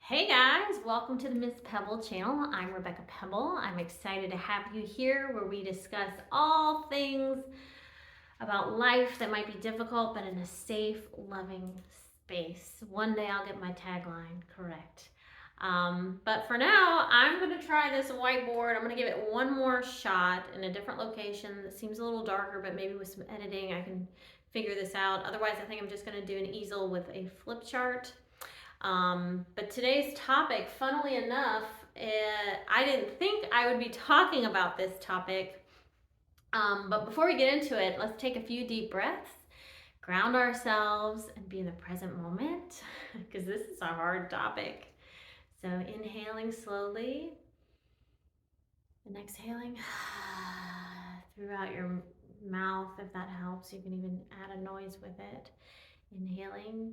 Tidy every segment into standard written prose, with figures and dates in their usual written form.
Hey guys, welcome to the Miss Pebble channel. I'm Rebecca Pebble. I'm excited to have you here where we discuss all things about life that might be difficult, but in a safe, loving space. One day I'll get my tagline correct. But for now, I'm going to try this whiteboard. I'm going to give it one more shot in a different location that seems a little darker, but maybe with some editing I can figure this out. Otherwise, I think I'm just going to do an easel with a flip chart. But today's topic, funnily enough, I didn't think I would be talking about this topic. But before we get into it, let's take a few deep breaths, ground ourselves, and be in the present moment, because this is a hard topic. So inhaling slowly and exhaling throughout your mouth, if that helps. You can even add a noise with it. Inhaling.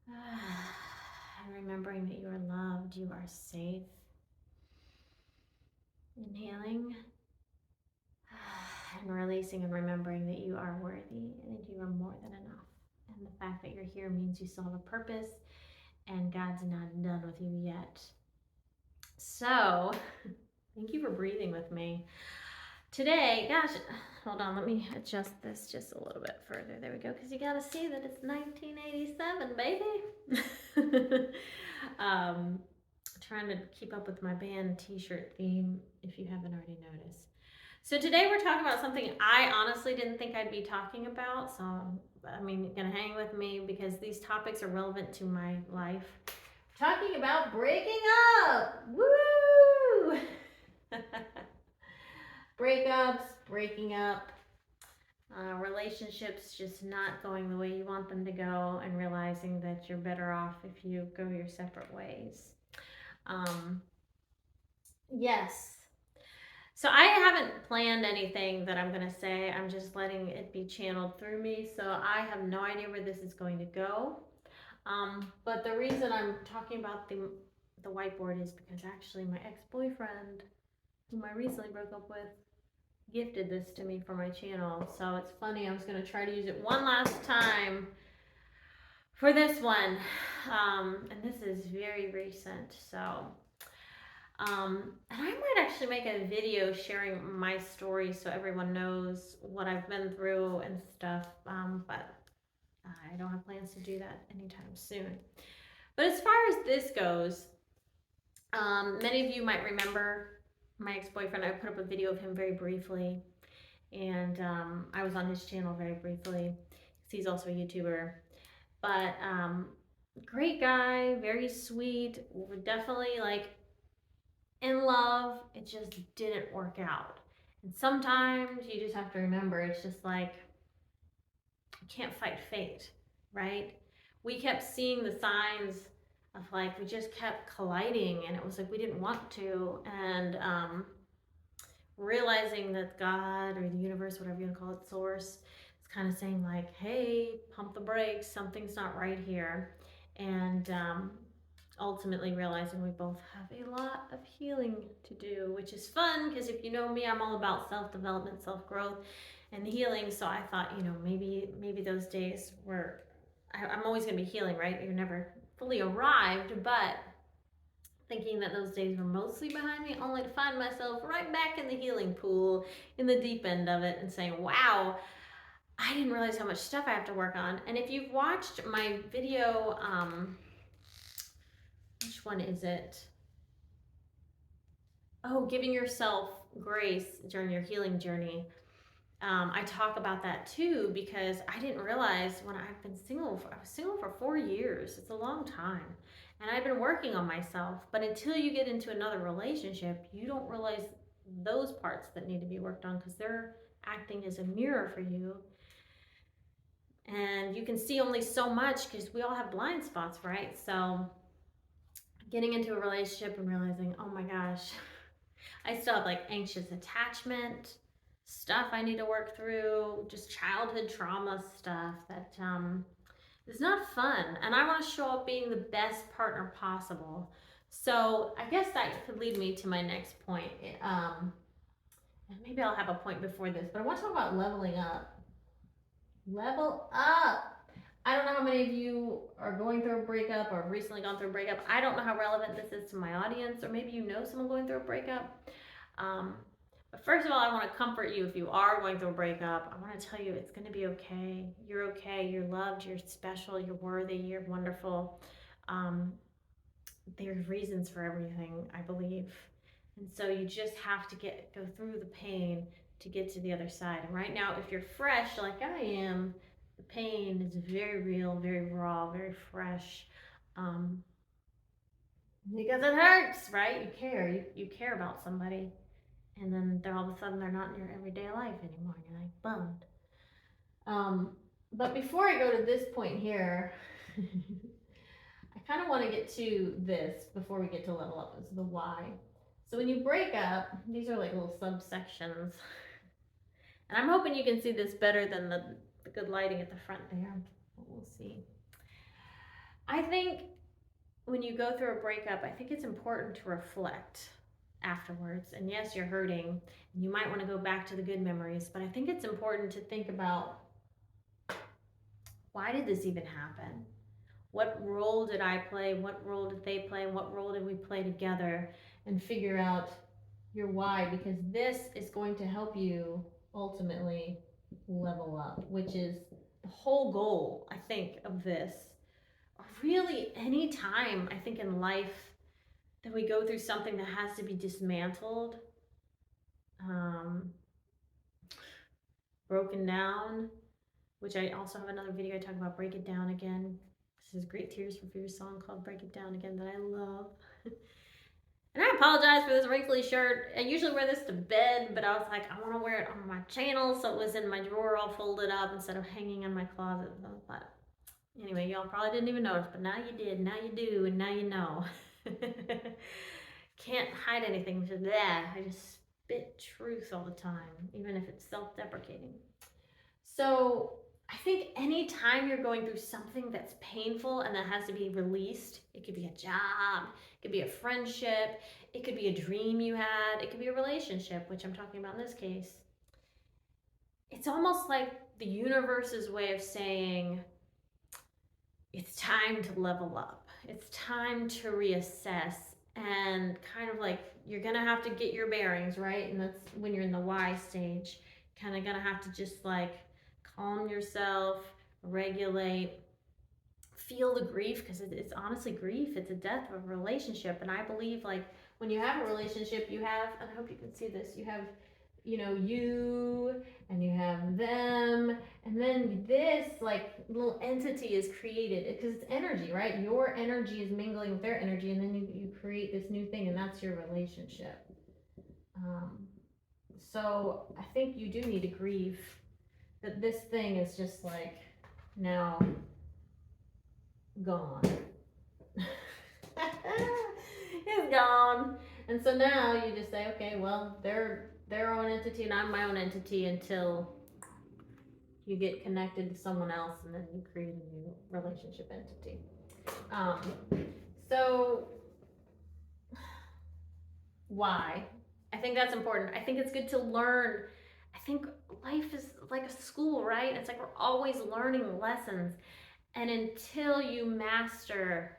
And remembering that you are loved, you are safe. Inhaling and releasing and remembering that you are worthy and that you are more than enough. And the fact that you're here means you still have a purpose and God's not done with you yet. So, thank you for breathing with me. Today, gosh, hold on, let me adjust this just a little bit further. There we go, because you got to see that it's 1987, baby. Trying to keep up with my band t-shirt theme, if you haven't already noticed. So today we're talking about something I honestly didn't think I'd be talking about. So, you're gonna hang with me because these topics are relevant to my life. Talking about breaking up. Woo! Breakups, breaking up, relationships just not going the way you want them to go, and realizing that you're better off if you go your separate ways. Yes. So I haven't planned anything that I'm going to say. I'm just letting it be channeled through me. So I have no idea where this is going to go. But the reason I'm talking about the whiteboard is because actually my ex-boyfriend, whom I recently broke up with, gifted this to me for my channel. So it's funny, I was going to try to use it one last time for this one. And this is very recent. So and I might actually make a video sharing my story so everyone knows what I've been through and stuff, but I don't have plans to do that anytime soon. But as far as this goes, many of you might remember my ex-boyfriend. I put up a video of him very briefly, and I was on his channel very briefly. He's also a YouTuber, but great guy, very sweet. We're definitely in love. It just didn't work out. And sometimes you just have to remember, it's just like you can't fight fate, right? We kept seeing the signs of we just kept colliding, and it was like we didn't want to. And realizing that God or the universe, whatever you want to call it, source, is kind of saying hey, pump the brakes, something's not right here. And ultimately realizing we both have a lot of healing to do, which is fun because if you know me, I'm all about self-development, self-growth, and healing. So I thought, maybe those days were, I'm always going to be healing, right? You're never fully arrived, but thinking that those days were mostly behind me, only to find myself right back in the healing pool, in the deep end of it, and saying, wow, I didn't realize how much stuff I have to work on. And if you've watched my video, which one is it? Oh, giving yourself grace during your healing journey. I talk about that too because I didn't realize when I've been single, I was single for 4 years. It's a long time. And I've been working on myself. But until you get into another relationship, you don't realize those parts that need to be worked on because they're acting as a mirror for you. And you can see only so much because we all have blind spots, right? So getting into a relationship and realizing, oh my gosh, I still have anxious attachment stuff I need to work through, just childhood trauma stuff that is not fun. And I want to show up being the best partner possible. So I guess that could lead me to my next point. And maybe I'll have a point before this, but I want to talk about leveling up. Level up. I don't know how many of you you are going through a breakup or have recently gone through a breakup, I don't know how relevant this is to my audience, or maybe you know someone going through a breakup. But first of all, I want to comfort you if you are going through a breakup. I want to tell you it's going to be okay. You're okay. You're loved. You're special. You're worthy. You're wonderful. Um, there's reasons for everything, I believe. And so you just have to go through the pain to get to the other side. And right now, if you're fresh like I am, the pain is very real, very raw, very fresh. Um, because it hurts, right? You care. You care about somebody. And then they're all of a sudden they're not in your everyday life anymore. And you're like bummed. But before I go to this point here, I kind of want to get to this before we get to level up, is the why. So when you break up, these are like little subsections. And I'm hoping you can see this better than the good lighting at the front there. But we'll see. I think when you go through a breakup, I think it's important to reflect afterwards. And yes, you're hurting, and you might want to go back to the good memories, but I think it's important to think about, why did this even happen? What role did I play? What role did they play? What role did we play together? And figure out your why, because this is going to help you ultimately level up, which is the whole goal, I think, of this. Or really any time, I think, in life that we go through something that has to be dismantled, broken down, which I also have another video I talk about, Break It Down Again. This is a great Tears for Fears song called Break It Down Again that I love. And I apologize for this wrinkly shirt. I usually wear this to bed, but I was like, I want to wear it on my channel, so it was in my drawer all folded up instead of hanging in my closet. But anyway, y'all probably didn't even notice, but now you did, now you do, and now you know. Can't hide anything with that. I just spit truth all the time, even if it's self-deprecating. So I think anytime you're going through something that's painful and that has to be released, it could be a job, it could be a friendship, it could be a dream you had, it could be a relationship, which I'm talking about in this case. It's almost like the universe's way of saying, it's time to level up. It's time to reassess, and kind of like you're gonna have to get your bearings, right? And that's when you're in the why stage. Kind of gonna have to just like calm yourself, regulate, feel the grief, because it's honestly grief. It's a death of a relationship. And I believe, like, when you have a relationship, you have, and I hope you can see this, you have, you, and you have them, and then this like little entity is created, because it's energy, right? Your energy is mingling with their energy, and then you create this new thing, and that's your relationship. So I think you do need to grieve that this thing is just like now gone. It's gone. And so now you just say, okay, well, they're their own entity and I'm my own entity until you get connected to someone else, and then you create a new relationship entity. So why? I think that's important. I think it's good to learn. I think life is like a school, right? It's like we're always learning lessons. And until you master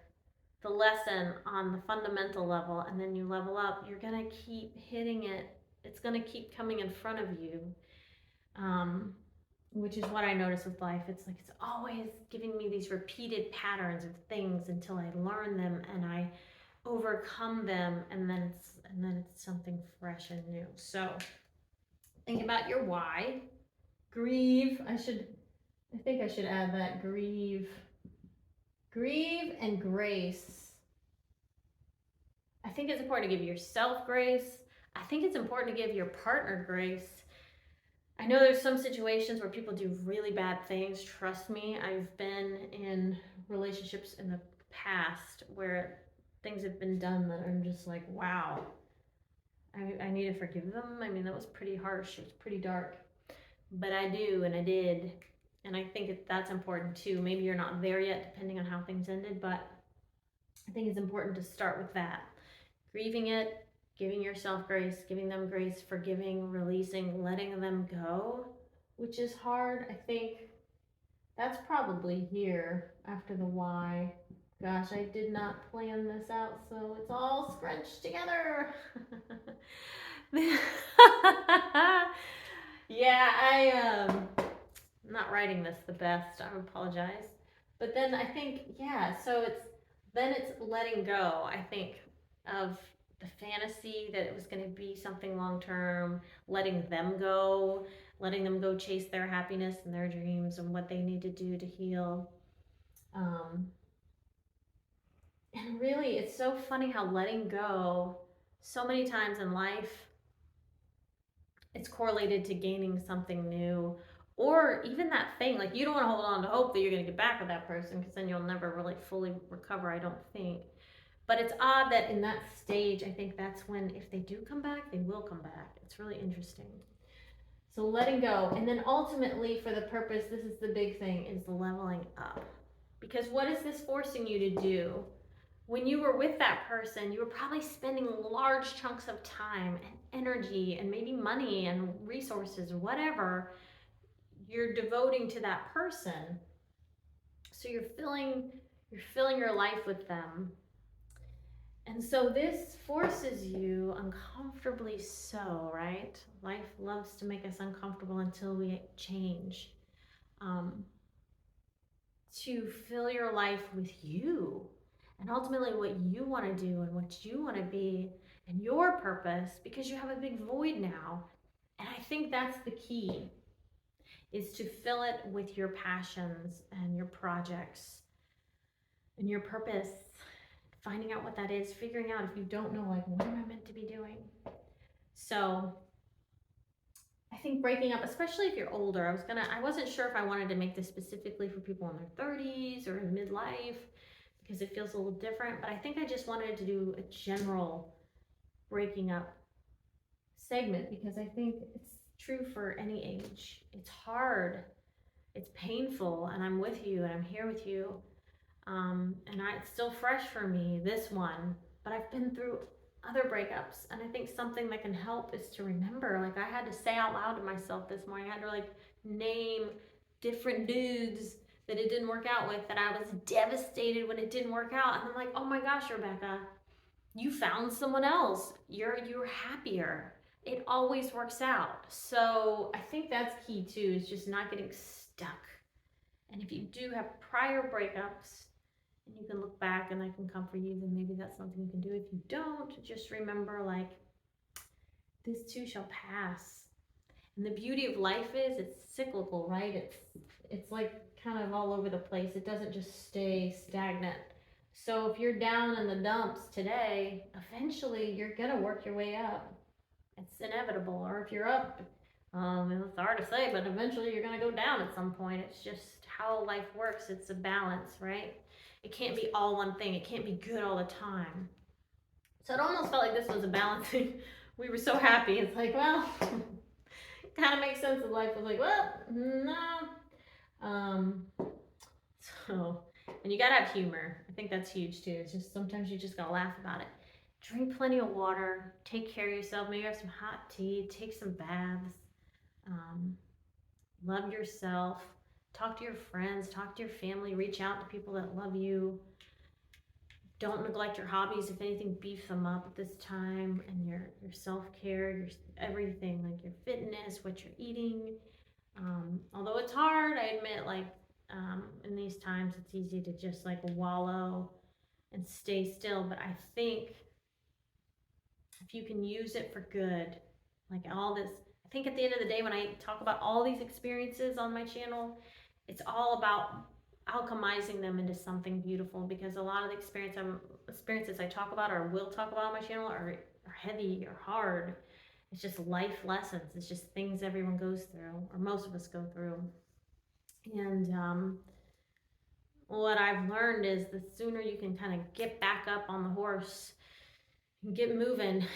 the lesson on the fundamental level and then you level up, you're going to keep hitting it. It's going to keep coming in front of you, which is what I notice with life. It's like it's always giving me these repeated patterns of things until I learn them and I overcome them, and then it's something fresh and new. So think about your why. Grieve. I think I should add that. Grieve and grace. I think it's important to give yourself grace. I think it's important to give your partner grace. I know there's some situations where people do really bad things. Trust me, I've been in relationships in the past where things have been done that I'm just like, wow, I need to forgive them. I mean, that was pretty harsh. It was pretty dark. But I do, and I did. And I think that's important too. Maybe you're not there yet, depending on how things ended, but I think it's important to start with that. Grieving it, giving yourself grace, giving them grace, forgiving, releasing, letting them go, which is hard. I think That's probably here after the Y. Gosh, I did not plan this out, so it's all scrunched together. Yeah, I'm not writing this the best. I apologize. But then I think, yeah, so it's letting go, I think, of the fantasy that it was going to be something long term, letting them go chase their happiness and their dreams and what they need to do to heal. Um, and really, it's so funny how letting go, so many times in life, it's correlated to gaining something new, or even that thing. Like, you don't want to hold on to hope that you're going to get back with that person, because then you'll never really fully recover, I don't think. But it's odd that in that stage, I think that's when, if they do come back, they will come back. It's really interesting. So letting go, and then ultimately, for the purpose, this is the big thing, is the leveling up. Because what is this forcing you to do? When you were with that person, you were probably spending large chunks of time and energy and maybe money and resources, whatever you're devoting to that person. So you're filling your life with them. And so this forces you, uncomfortably so, right? Life loves to make us uncomfortable until we change. Um, to fill your life with you, and ultimately what you want to do and what you want to be and your purpose, because you have a big void now. And I think that's the key, is to fill it with your passions and your projects and your purpose, finding out what that is, figuring out, if you don't know, like, what am I meant to be doing. So I think breaking up, especially if you're older, I wasn't sure if I wanted to make this specifically for people in their 30s or in midlife, because it feels a little different, but I think I just wanted to do a general breaking up segment, because I think it's true for any age. It's hard, it's painful, and I'm with you and I'm here with you. It's still fresh for me, this one, but I've been through other breakups, and I think something that can help is to remember. Like, I had to say out loud to myself this morning, I had to, like, name different dudes that it didn't work out with, that I was devastated when it didn't work out. And I'm like, oh my gosh, Rebecca, you found someone else. You're happier. It always works out. So I think that's key too, is just not getting stuck. And if you do have prior breakups and you can look back and that can comfort you, then maybe that's something you can do. If you don't, just remember, like, this too shall pass. And the beauty of life is it's cyclical, right? It's like kind of all over the place. It doesn't just stay stagnant. So if you're down in the dumps today, eventually you're gonna work your way up. It's inevitable. Or if you're up, it's hard to say, but eventually you're gonna go down at some point. It's just how life works. It's a balance, right? It can't be all one thing. It can't be good all the time. So it almost felt like this was a balancing. We were so happy. It's like, well, kind of makes sense of life. Was like, well, no. Um, so, and you gotta have humor. I think that's huge too. It's just sometimes you just gotta laugh about it. Drink plenty of water. Take care of yourself. Maybe have some hot tea. Take some baths. Um, love yourself. Talk to your friends. Talk to your family. Reach out to people that love you. Don't neglect your hobbies. If anything, beef them up at this time. And your self-care, your everything, like your fitness, what you're eating. Although it's hard, I admit, like, in these times, it's easy to just, like, wallow and stay still. But I think if you can use it for good, like all this, I think at the end of the day, when I talk about all these experiences on my channel, it's all about alchemizing them into something beautiful, because a lot of the experiences I talk about or will talk about on my channel are heavy or hard. It's just life lessons. It's just things everyone goes through, or most of us go through. And what I've learned is the sooner you can kind of get back up on the horse and get moving,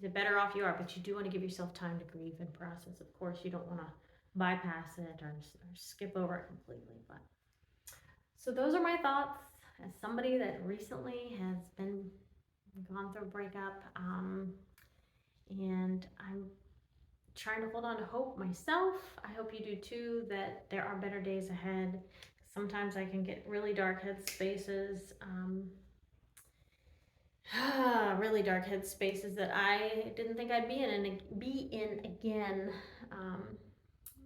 the better off you are. But you do want to give yourself time to grieve and process. Of course, you don't want to bypass it or skip over it completely. But so those are my thoughts as somebody that recently has gone through a breakup. And I'm trying to hold on to hope myself. I hope you do too, that there are better days ahead. Sometimes I can get really dark head spaces, really dark head spaces that I didn't think I'd be in again. Um,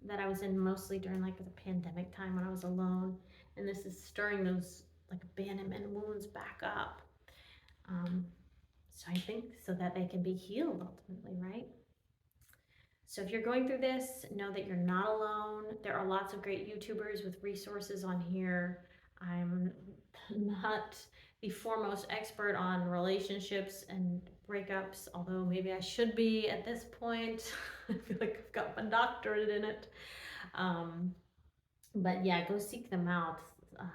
that I was in mostly during like the pandemic time when I was alone, and this is stirring those like abandonment wounds back up. Um, so I think so that they can be healed ultimately, right? So if you're going through this, know that you're not alone. There are lots of great YouTubers with resources on here. I'm not the foremost expert on relationships and breakups, although maybe I should be at this point. I feel like I've got my doctorate in it. Um, but yeah, go seek them out. Um,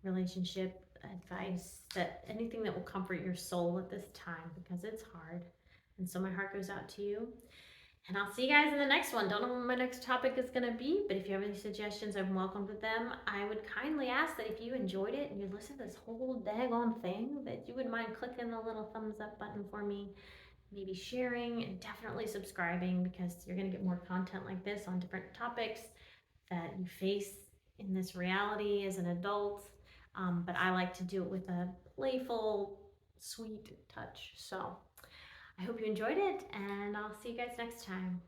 Relationship advice, that anything that will comfort your soul at this time, because it's hard. And so my heart goes out to you. And I'll see you guys in the next one. Don't know what my next topic is going to be, but if you have any suggestions, I'm welcome to them. I would kindly ask that if you enjoyed it and you listened to this whole daggone thing, that you would mind clicking the little thumbs up button for me, maybe sharing, and definitely subscribing, because you're going to get more content like this on different topics that you face in this reality as an adult. But I like to do it with a playful, sweet touch. So I hope you enjoyed it, and I'll see you guys next time.